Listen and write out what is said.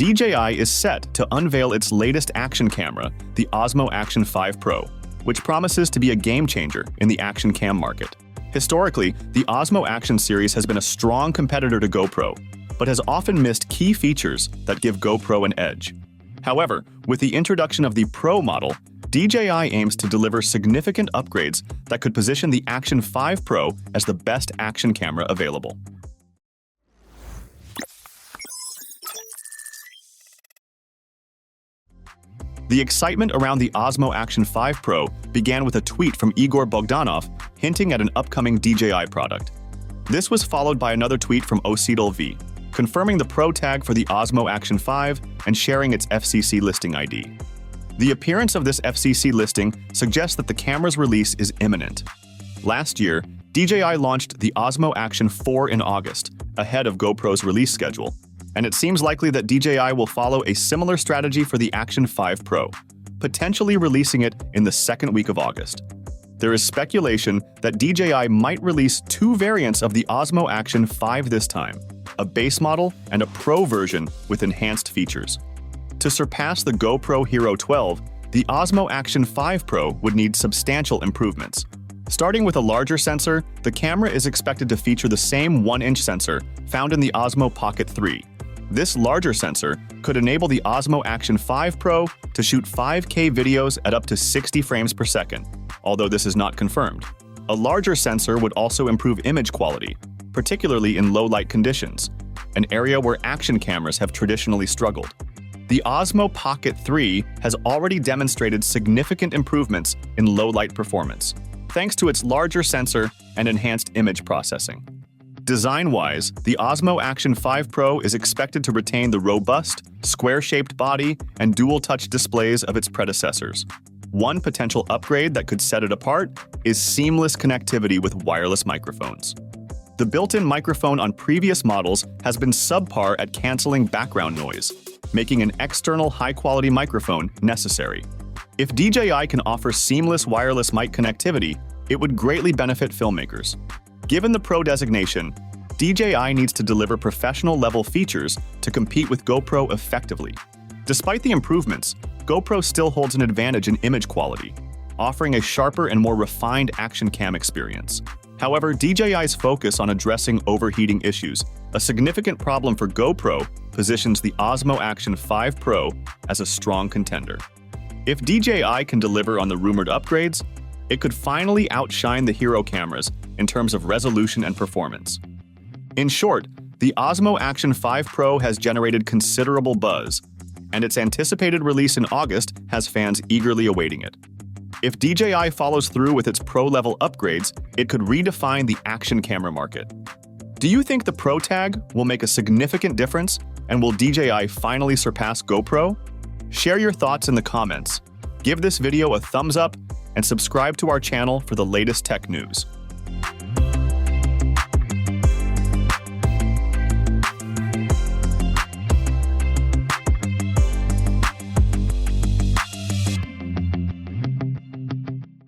DJI is set to unveil its latest action camera, the Osmo Action 5 Pro, which promises to be a game-changer in the action cam market. Historically, the Osmo Action series has been a strong competitor to GoPro, but has often missed key features that give GoPro an edge. However, with the introduction of the Pro model, DJI aims to deliver significant upgrades that could position the Action 5 Pro as the best action camera available. The excitement around the Osmo Action 5 Pro began with a tweet from Igor Bogdanov hinting at an upcoming DJI product. This was followed by another tweet from Osmo V, confirming the Pro tag for the Osmo Action 5 and sharing its FCC listing ID. The appearance of this FCC listing suggests that the camera's release is imminent. Last year, DJI launched the Osmo Action 4 in August, ahead of GoPro's release schedule, and it seems likely that DJI will follow a similar strategy for the Action 5 Pro, potentially releasing it in the second week of August. There is speculation that DJI might release two variants of the Osmo Action 5 this time, a base model and a Pro version with enhanced features. To surpass the GoPro Hero 12, the Osmo Action 5 Pro would need substantial improvements. Starting with a larger sensor, the camera is expected to feature the same 1-inch sensor found in the Osmo Pocket 3. This larger sensor could enable the Osmo Action 5 Pro to shoot 5K videos at up to 60 frames per second, although this is not confirmed. A larger sensor would also improve image quality, particularly in low-light conditions, an area where action cameras have traditionally struggled. The Osmo Pocket 3 has already demonstrated significant improvements in low-light performance, thanks to its larger sensor and enhanced image processing. Design-wise, the Osmo Action 5 Pro is expected to retain the robust, square-shaped body and dual-touch displays of its predecessors. One potential upgrade that could set it apart is seamless connectivity with wireless microphones. The built-in microphone on previous models has been subpar at canceling background noise, making an external high-quality microphone necessary. If DJI can offer seamless wireless mic connectivity, it would greatly benefit filmmakers. Given the Pro designation, DJI needs to deliver professional-level features to compete with GoPro effectively. Despite the improvements, GoPro still holds an advantage in image quality, offering a sharper and more refined action cam experience. However, DJI's focus on addressing overheating issues, a significant problem for GoPro, positions the Osmo Action 5 Pro as a strong contender. If DJI can deliver on the rumored upgrades, it could finally outshine the Hero cameras in terms of resolution and performance. In short, the Osmo Action 5 Pro has generated considerable buzz, and its anticipated release in August has fans eagerly awaiting it. If DJI follows through with its Pro-level upgrades, it could redefine the action camera market. Do you think the Pro tag will make a significant difference, and will DJI finally surpass GoPro? Share your thoughts in the comments. Give this video a thumbs up and subscribe to our channel for the latest tech news.